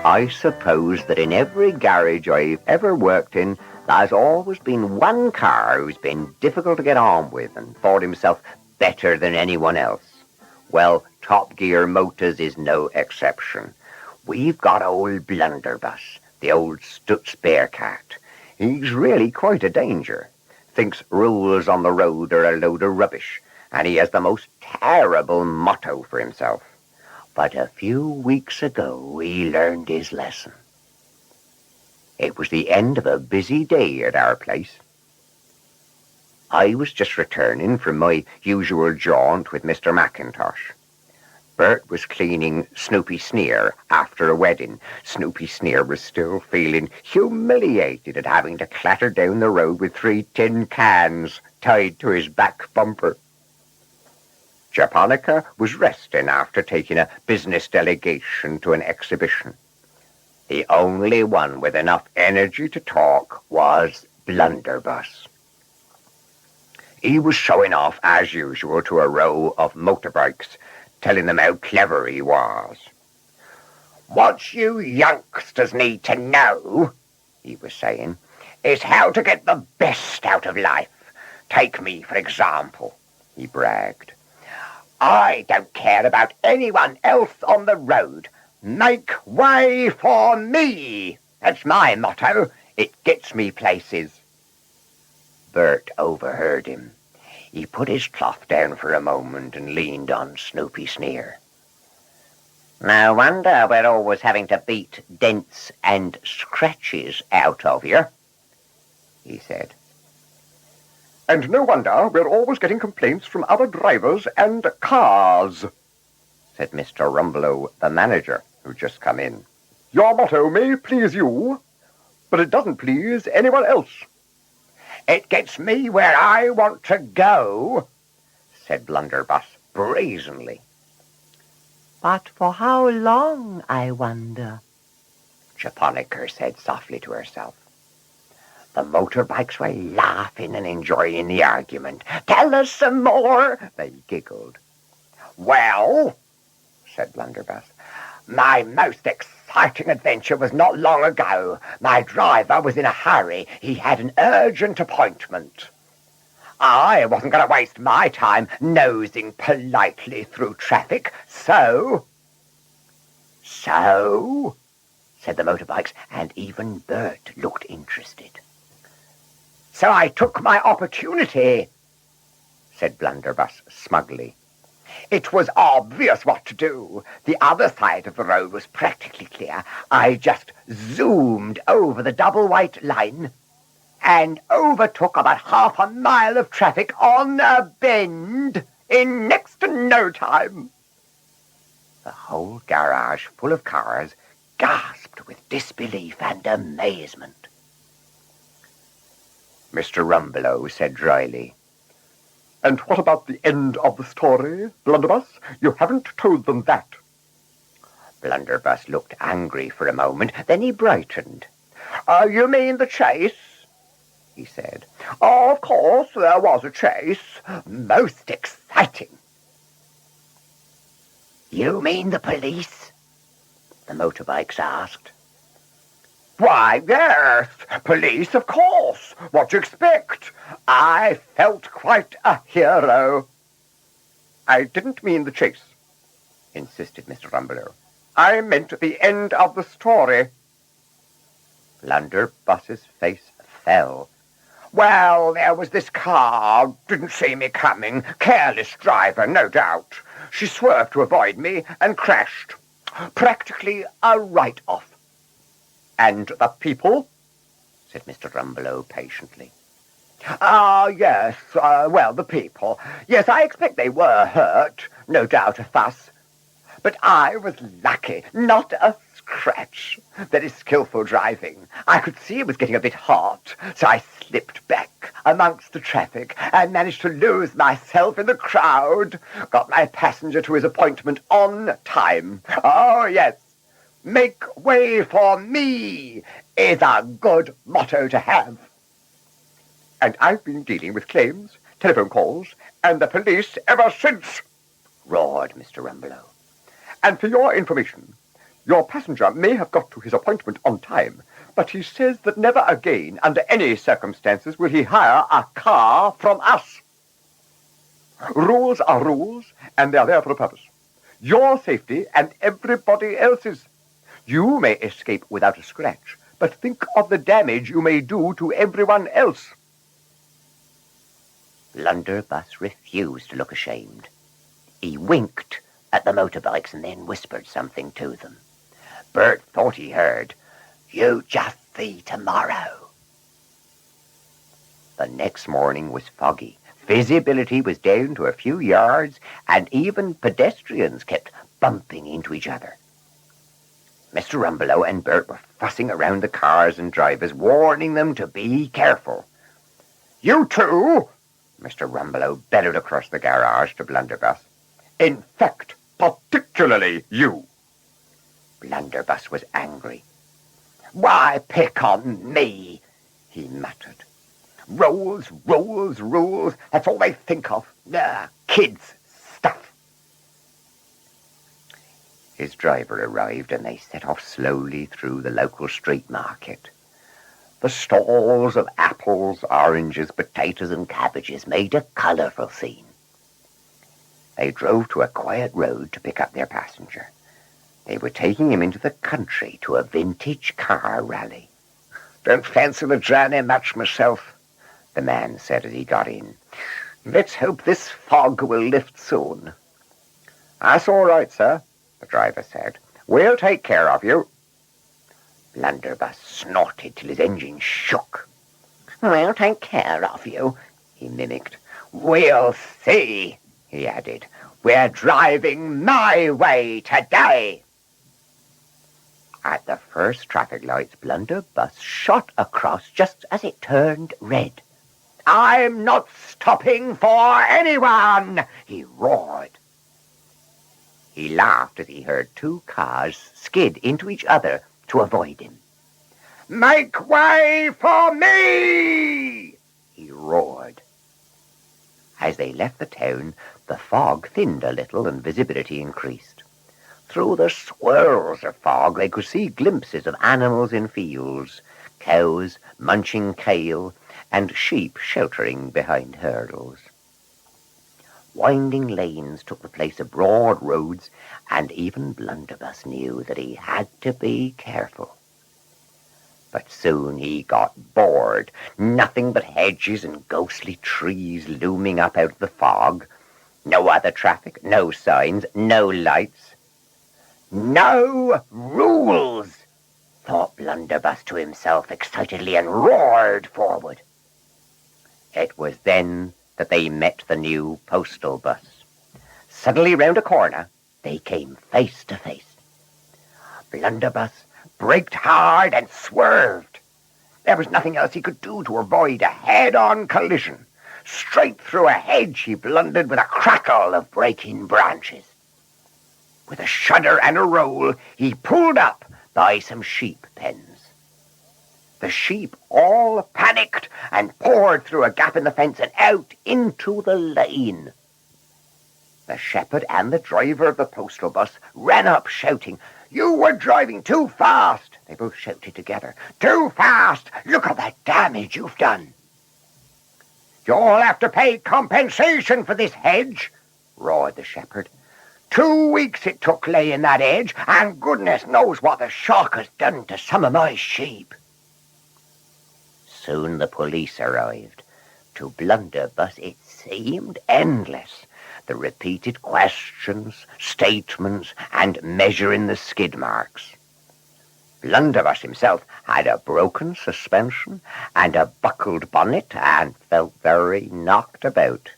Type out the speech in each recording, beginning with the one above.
I suppose that in every garage I've ever worked in, there's always been one car who's been difficult to get on with and thought himself better than anyone else. Well, Top Gear Motors is no exception. We've got old Blunderbus, the old Stutz Bearcat. He's really quite a danger. Thinks rules on the road are a load of rubbish, and he has the most terrible motto for himself. But a few weeks ago he learned his lesson. It was the end of a busy day at our place. I was just returning from my usual jaunt with Mr. McIntosh. Bert was cleaning Snoopy Sneer after a wedding. Snoopy Sneer was still feeling humiliated at having to clatter down the road with 3 tin cans tied to his back bumper. Japonica was resting after taking a business delegation to an exhibition. The only one with enough energy to talk was Blunderbus. He was showing off, as usual, to a row of motorbikes, telling them how clever he was. "What you youngsters need to know," he was saying, "is how to get the best out of life. Take me, for example," he bragged. "I don't care about anyone else on the road. Make way for me. That's my motto. It gets me places." Bert overheard him. He put his cloth down for a moment and leaned on Snoopy Sneer. "No wonder we're always having to beat dents and scratches out of you," he said. "And no wonder we're always getting complaints from other drivers and cars," said Mr. Rumbelow, the manager, who'd just come in. "Your motto may please you, but it doesn't please anyone else." "It gets me where I want to go," said Blunderbus brazenly. "But for how long, I wonder?" Japonica said softly to herself. The motorbikes were laughing and enjoying the argument. "Tell us some more," they giggled. "Well," said Blunderbus, "my most exciting adventure was not long ago. My driver was in a hurry. He had an urgent appointment. I wasn't going to waste my time nosing politely through traffic, so, said the motorbikes, and even Bert looked interested. "So I took my opportunity," said Blunderbus smugly. "It was obvious what to do. The other side of the road was practically clear. I just zoomed over the double white line and overtook about half a mile of traffic on a bend in next to no time." The whole garage full of cars gasped with disbelief and amazement. Mr. Rumbelow said dryly, "And what about the end of the story, Blunderbus? You haven't told them that." Blunderbus looked angry for a moment, then he brightened. "You mean the chase?" he said. "Oh, of course, there was a chase. Most exciting." "You mean the police?" the motorbikes asked. "Why, yes, police, of course. What do you expect? I felt quite a hero." "I didn't mean the chase," insisted Mr. Rumbelow. "I meant the end of the story." Blunderbus's face fell. "Well, there was this car, didn't see me coming, careless driver, no doubt. She swerved to avoid me and crashed. Practically a write-off." "And the people?" said Mr. Rumbelow patiently. Yes, well, the people. Yes, I expect they were hurt, no doubt a fuss. But I was lucky, not a scratch. Very skillful driving. I could see it was getting a bit hot, so I slipped back amongst the traffic and managed to lose myself in the crowd. Got my passenger to his appointment on time. Oh, yes. Make way for me is a good motto to have. "And I've been dealing with claims, telephone calls, and the police ever since," roared Mr. Rumbelow. "And for your information, Your passenger may have got to his appointment on time, but he says that never again, under any circumstances, will he hire a car from us. Rules are rules, and they are there for a purpose. Your safety and everybody else's. You may escape without a scratch, but think of the damage you may do to everyone else. Blunderbuss refused to look ashamed. He winked at the motorbikes and then whispered something to them. Bert thought he heard, "You just see tomorrow." The next morning was foggy. Visibility was down to a few yards, and even pedestrians kept bumping into each other. Mr. Rumbelow and Bert were fussing around the cars and drivers, warning them to be careful. "You two," Mr. Rumbelow bellowed across the garage to Blunderbuss. "In fact, particularly you." Blunderbuss was angry. "Why pick on me?" he muttered. "Rules, rules, rules, that's all they think of. Kids' stuff." His driver arrived, and they set off slowly through the local street market. The stalls of apples, oranges, potatoes, and cabbages made a colourful scene. They drove to a quiet road to pick up their passenger. They were taking him into the country to a vintage car rally. "Don't fancy the journey much myself," the man said as he got in. "Let's hope this fog will lift soon." "That's all right, sir," the driver said. "We'll take care of you." Blunderbuss snorted till his engine shook. "We'll take care of you," he mimicked. "We'll see," he added. "We're driving my way today." At the first traffic lights, Blunderbuss shot across just as it turned red. "I'm not stopping for anyone!" he roared. He laughed as he heard two cars skid into each other to avoid him. "Make way for me!" he roared. As they left the town, the fog thinned a little and visibility increased. Through the swirls of fog, they could see glimpses of animals in fields, cows munching kale, and sheep sheltering behind hurdles. Winding lanes took the place of broad roads, and even Blunderbuss knew that he had to be careful. But soon he got bored. Nothing but hedges and ghostly trees looming up out of the fog. No other traffic, no signs, no lights. "No rules," thought Blunderbuss to himself excitedly, and roared forward. It was then that they met the new postal bus. Suddenly round a corner, they came face to face. Blunderbuss braked hard and swerved. There was nothing else he could do to avoid a head-on collision. Straight through a hedge he blundered with a crackle of breaking branches. With a shudder and a roll, he pulled up by some sheep pens. The sheep all panicked and poured through a gap in the fence and out into the lane. The shepherd and the driver of the postal bus ran up shouting, "You were driving too fast!" They both shouted together. "Too fast! Look at the damage you've done!" "You'll have to pay compensation for this hedge," roared the shepherd. 2 weeks it took laying that edge, and goodness knows what the shock has done to some of my sheep. Soon the police arrived. To Blunderbus it seemed endless. The repeated questions, statements, and measuring the skid marks. Blunderbus himself had a broken suspension and a buckled bonnet and felt very knocked about.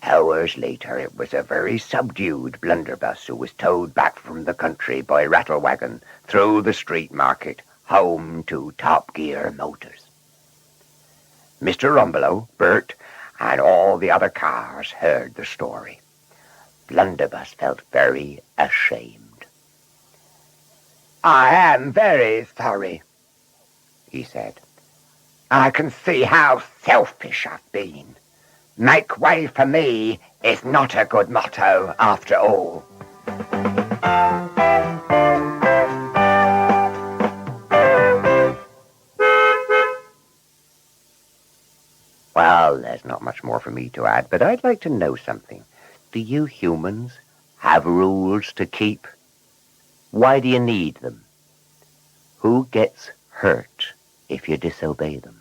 Hours later, it was a very subdued Blunderbuss who was towed back from the country by Rattlewagon through the street market, home to Top Gear Motors. Mr. Rumbelow, Bert, and all the other cars heard the story. Blunderbuss felt very ashamed. "I am very sorry," he said. "I can see how selfish I've been. Make way for me is not a good motto after all." Well, there's not much more for me to add, but I'd like to know something. Do you humans have rules to keep? Why do you need them? Who gets hurt if you disobey them?